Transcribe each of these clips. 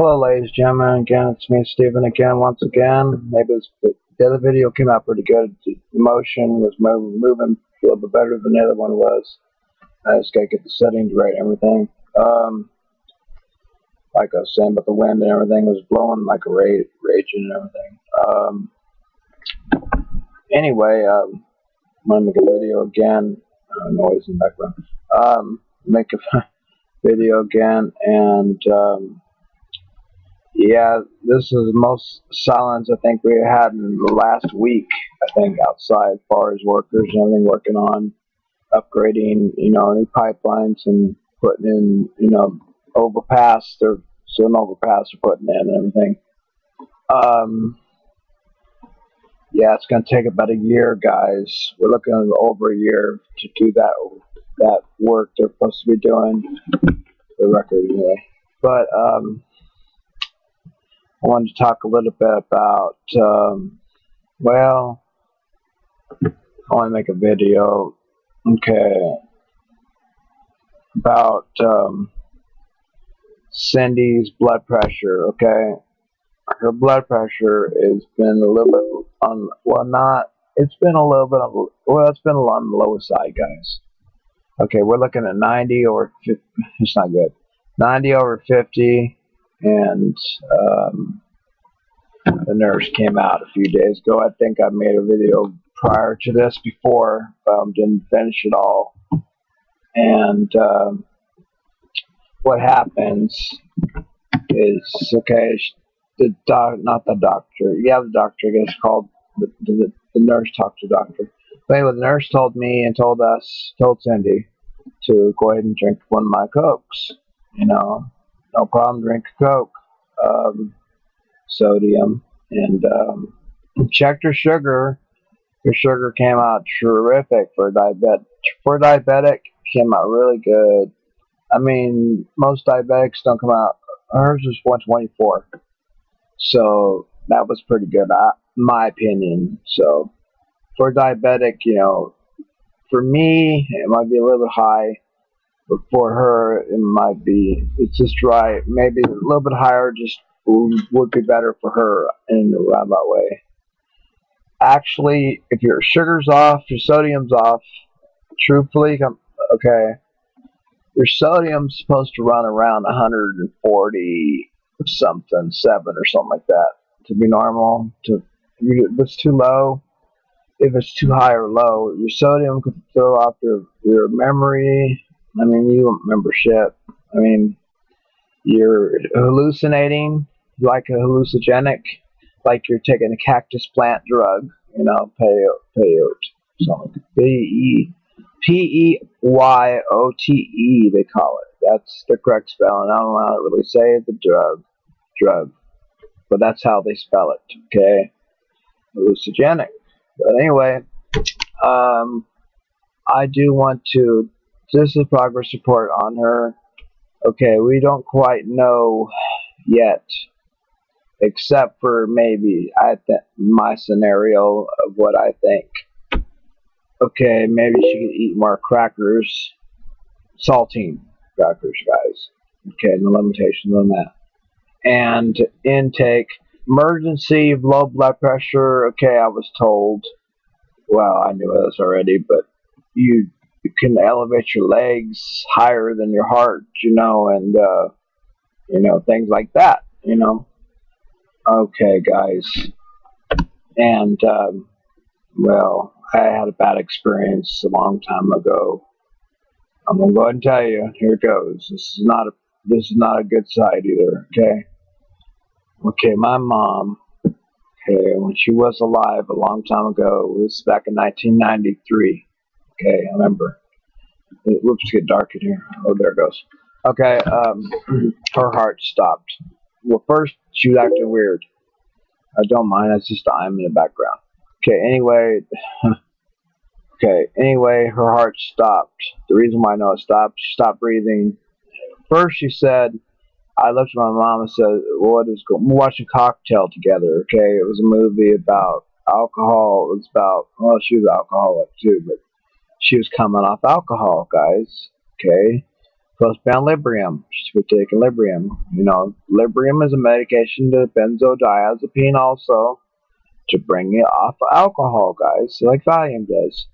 Hello, ladies and gentlemen. Again, it's me, Steven, again, once again. Maybe the other video came out pretty good. The motion was moving a little bit better than the other one was. I just gotta get the settings right and everything. Like I was saying, but the wind and everything was blowing like a raging and everything. Anyway, I'm gonna make a video again. Noise in the background. Make a video again, and yeah, this is the most silence I think we had in the last week. I think outside, as far as workers and everything working on upgrading, new pipelines and putting in, overpass. They're still an overpass they're putting in and everything. Yeah, it's going to take about a year, guys. We're looking at over a year to do that work they're supposed to be doing. The record, anyway. But I wanted to talk a little bit about, well, I want to make a video, about Cindy's blood pressure, Her blood pressure has been a little bit on, it's been a little bit on, it's been on the lower side, guys. We're looking at 90 over 50, it's not good, 90 over 50, and the nurse came out a few days ago. I think I made a video prior to this before, didn't finish it all. And what happens is, the doctor, I guess, called the nurse, talked to the doctor. But anyway, the nurse told me and told Cindy to go ahead and drink one of my Cokes. No problem, drink a Coke. Sodium, and checked her sugar. Her sugar came out terrific for a diabetic. For a diabetic, came out really good. I mean, most diabetics don't come out. Hers was 124, so that was pretty good, in my opinion. So for a diabetic, for me, it might be a little bit high. But for her, it might be, it's just right. Maybe a little bit higher, just would be better for her in a roundabout way. Actually, if your sugar's off, your sodium's off, truthfully, your sodium's supposed to run around 140 something, 7 or something like that to be normal. If it's too low, if it's too high or low, your sodium could throw off your memory. I mean, you won't remember shit. I mean, you're hallucinating, like a hallucinogenic, like you're taking a cactus plant drug, peyote, something. P-E-Y-O-T-E, they call it. That's the correct spelling. I don't know how to really say it, the drug. But that's how they spell it, hallucinogenic. But anyway, I do want to, this is a progress report on her. We don't quite know yet, except for maybe my scenario of what I think. Maybe she could eat more crackers, saltine crackers, guys. No limitations on that. And intake, emergency of low blood pressure. I was told, well, I knew this already, but you can elevate your legs higher than your heart, and things like that, guys. And well, I had a bad experience a long time ago. I'm gonna go ahead and tell you. Here it goes. This is not a good side either. My mom. When she was alive a long time ago, it was back in 1993. I remember. Whoops, get dark in here. Oh, there it goes. Her heart stopped. Well, first she was acting weird. I don't mind. That's just I'm in the background. Anyway, her heart stopped. The reason why I know it stopped, she stopped breathing. First, she said, I looked at my mom and said, "What is going?" We're watching Cocktail together. It was a movie about alcohol. It was about, well, she was an alcoholic too, but she was coming off alcohol, guys. supposed to be on Librium. She's supposed to be taking Librium. You know, Librium is a medication to benzodiazepine also to bring you off of alcohol, guys, like Valium does.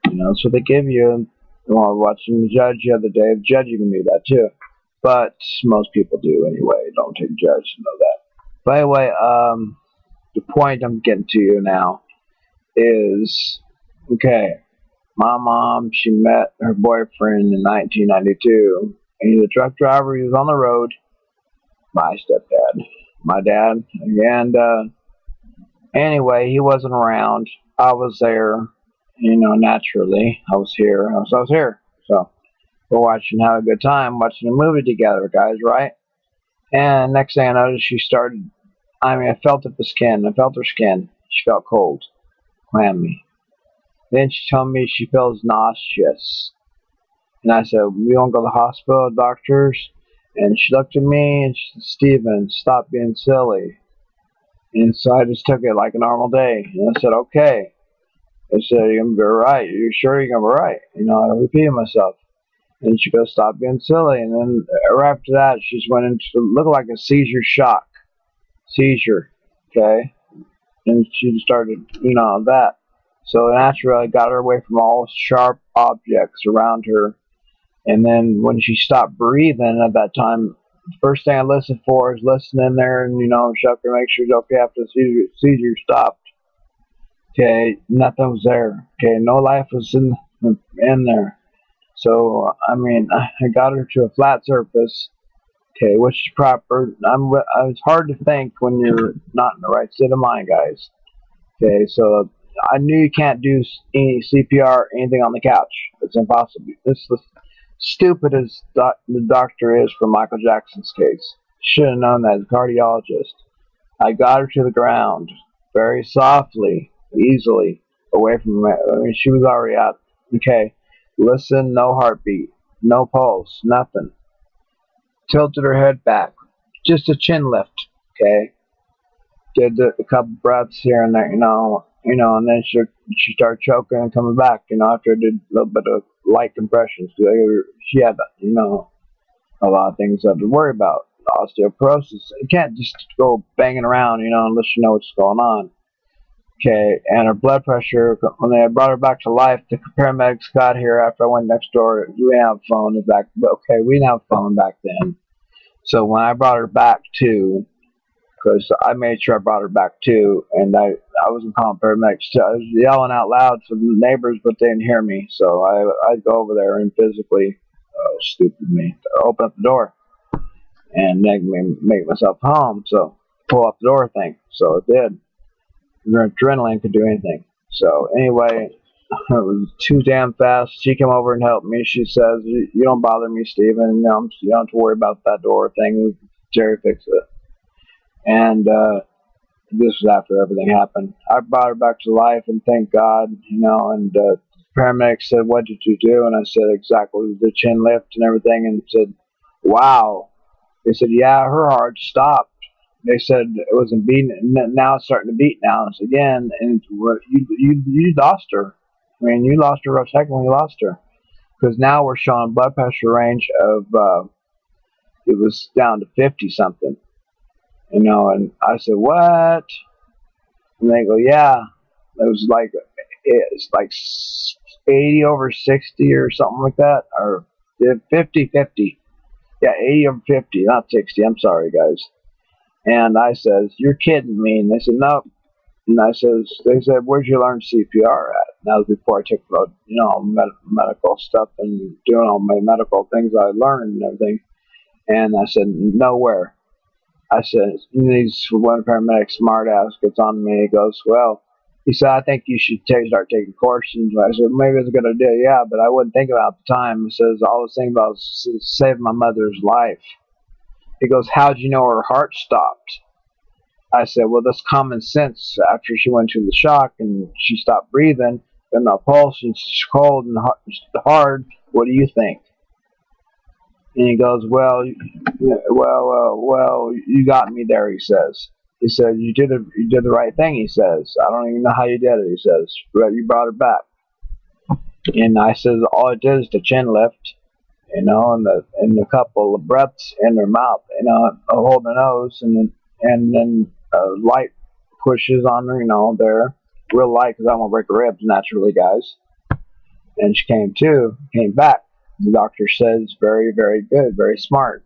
You know, that's what they give you. While watching the judge the other day, the judge even knew that too. But most people do anyway. Don't take judge to know that. But anyway, the point I'm getting to you now is, okay, my mom, she met her boyfriend in 1992. And he's a truck driver. He was on the road. My stepdad. My dad. And anyway, he wasn't around. I was there. You know, naturally. I was here. I was here. So we're watching, have a good time, watching a movie together, guys, right? And next thing I noticed, she started, I mean, I felt the skin. I felt her skin. She felt cold. Clammy. Then she told me she feels nauseous. And I said, we don't go to the hospital, doctors? And she looked at me and she said, Steven, stop being silly. And so I just took it like a normal day. And I said, okay. I said, you're going to be right. You're sure you're going to be right? You know, I repeated myself. And she goes, stop being silly. And then right after that, she just went into looked like a seizure shock. Seizure. Okay? And she started, you know, that. So naturally, I got her away from all sharp objects around her. And then when she stopped breathing at that time, the first thing I listened for is listening there and, you know, check her, make sure she's okay after the seizure stopped. Okay, nothing was there. Okay, no life was in there. So, I mean, I got her to a flat surface. Okay, which is proper. It's hard to think when you're not in the right state of mind, guys. Okay, so I knew you can't do any CPR or anything on the couch. It's impossible. This is stupid as the doctor is for Michael Jackson's case. Should have known that as a cardiologist. I got her to the ground very softly, easily, away from her. I mean, she was already out. Okay, listen, no heartbeat, no pulse, nothing. Tilted her head back, just a chin lift. Okay, did a couple breaths here and there, you know, and then she started choking and coming back, you know, after I did a little bit of light compressions. She had, you know, a lot of things to worry about. Osteoporosis. You can't just go banging around, you know, unless you know what's going on. Okay, and her blood pressure, when they brought her back to life, the paramedics got here after I went next door. We didn't have a phone back, okay, we didn't have a phone back then. So when I brought her back to, because I made sure I brought her back too, and I wasn't calling paramedics. I was yelling out loud for the neighbors, but they didn't hear me. So I'd go over there and physically, stupid me, open up the door and make myself home. So pull up the door thing. So it did. Your adrenaline could do anything. So anyway, it was too damn fast. She came over and helped me. She says, "You don't bother me, Steven. You don't have to worry about that door thing. Jerry fixed it." And this was after everything happened. I brought her back to life, and thank God, you know. And the paramedics said, "What did you do?" And I said, "Exactly the chin lift and everything." And said, "Wow." They said, "Yeah, her heart stopped." They said it wasn't beating, now it's starting to beat now. It's again, and you lost her. I mean, you lost her for a second when you lost her, because now we're showing blood pressure range of it was down to 50 something, you know. And I said, "What?" And they go, "Yeah." It was like it's like 80 over 60 or something like that, or 50-50. Yeah, 80 over 50, not 60. I'm sorry, guys. And I says, "You're kidding me." And they said, "No." And they said, "Where'd you learn CPR at?" And that was before I took, you know, medical stuff and doing all my medical things I learned and everything. And I said, "Nowhere." I said, these one paramedic smart ass gets on me. He goes, "Well," he said, "I think you should start taking courses." I said, "Maybe it's a good idea, yeah, but I wouldn't think about the time." He says, "All I was thinking about was saving my mother's life." He goes, "How'd you know her heart stopped?" I said, "Well, that's common sense. After she went through the shock and she stopped breathing, and the pulse and she's cold and hard. What do you think?" And he goes, "Well, you got me there." He says, "You did the right thing." He says, "I don't even know how you did it." He says, "But you brought her back." And I said, "All it did is the chin lift." and a couple of breaths in their mouth, hold their nose, and then light pushes on her, there, real light, because I won't break her ribs naturally, guys. And she came back. The doctor says very, very good, very smart.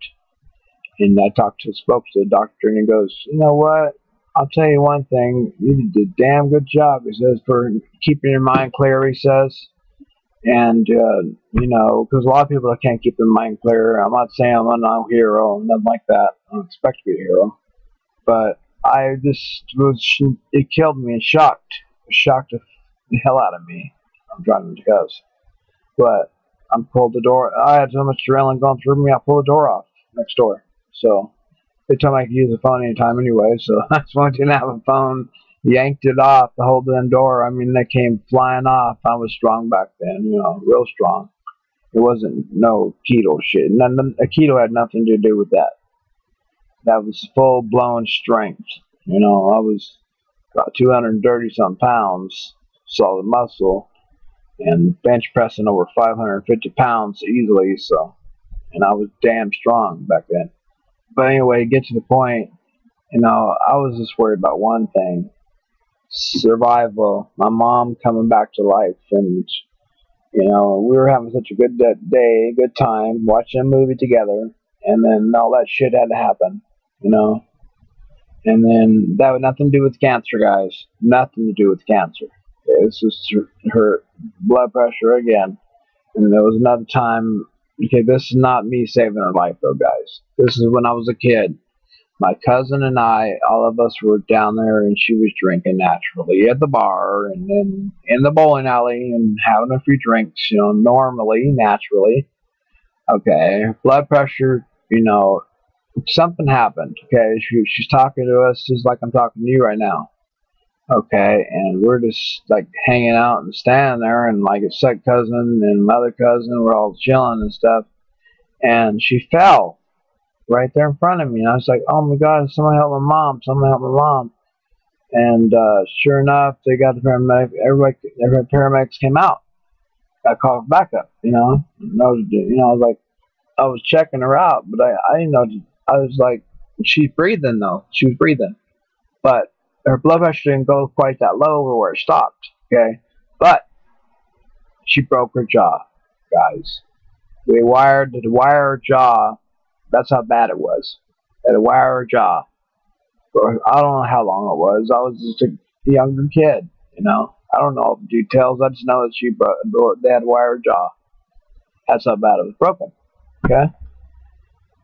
And I spoke to the doctor, and he goes, you know what? I'll tell you one thing. You did a damn good job. He says, for keeping your mind clear, he says. And, because a lot of people can't keep their mind clear. I'm not saying I'm a hero, nothing like that. I don't expect to be a hero. But it killed me and shocked the hell out of me. I'm driving to Cuz. But I pulled the door. I had so much adrenaline going through me, I pulled the door off next door. So they told me I could use the phone anytime anyway. So I just wanted to have a phone, yanked it off to hold the door. I mean, they came flying off. I was strong back then, real strong. It wasn't no keto shit. A keto had nothing to do with that. That was full-blown strength. I was about 230 some pounds, solid muscle, and bench pressing over 550 pounds easily. So, and I was damn strong back then. But anyway, get to the point. I was just worried about one thing: survival. My mom coming back to life, and we were having such a good day, good time, watching a movie together, and then all that shit had to happen. And then that had nothing to do with cancer, guys. Nothing to do with cancer. This was her blood pressure again. And there was another time. Okay, this is not me saving her life, though, guys. This is when I was a kid. My cousin and I, all of us were down there, and she was drinking naturally at the bar and then in the bowling alley and having a few drinks, normally, naturally. Okay, blood pressure, something happened. Okay, she's talking to us just like I'm talking to you right now. Okay, and we're just like hanging out and standing there, and like a second cousin and my other cousin, we're all chilling and stuff. And she fell right there in front of me, and I was like, "Oh my God, someone help my mom! Someone help my mom!" And sure enough, they got the paramedic. Every paramedics came out. Got called for backup. I was like, I was checking her out, but I didn't know. I was like, she's breathing though. She was breathing, but her blood pressure didn't go quite that low where it stopped. Okay, but she broke her jaw, guys. They wired to wire her jaw. That's how bad it was. They had to wire her jaw. I don't know how long it was. I was just a younger kid. I don't know all the details. I just know that they had to wire her jaw. That's how bad it was broken. Okay.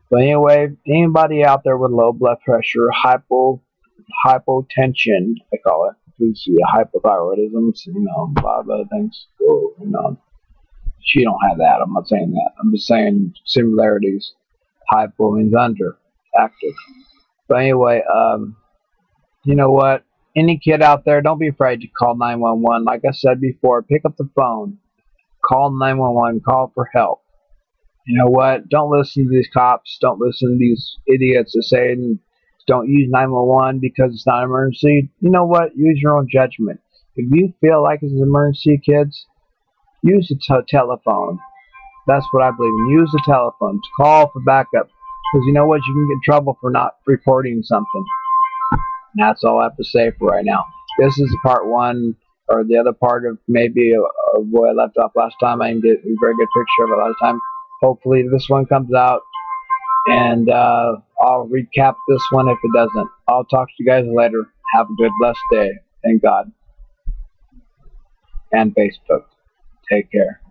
But anyway, anybody out there with low blood pressure, hypotension, I call it, because hypothyroidism, a lot of other things. She don't have that. I'm not saying that. I'm just saying similarities. Hypo means under, active. But anyway, you know what? Any kid out there, don't be afraid to call 911. Like I said before, pick up the phone, call 911, call for help. You know what? Don't listen to these cops. Don't listen to these idiots that say don't use 911 because it's not an emergency. You know what? Use your own judgment. If you feel like it's an emergency, kids, use the telephone. That's what I believe in. Use the telephone to call for backup. Because you know what? You can get in trouble for not reporting something. And that's all I have to say for right now. This is part one, or the other part of maybe of what I left off last time. I didn't get a very good picture of it last time. Hopefully this one comes out, and I'll recap this one if it doesn't. I'll talk to you guys later. Have a good, blessed day. Thank God. And Facebook. Take care.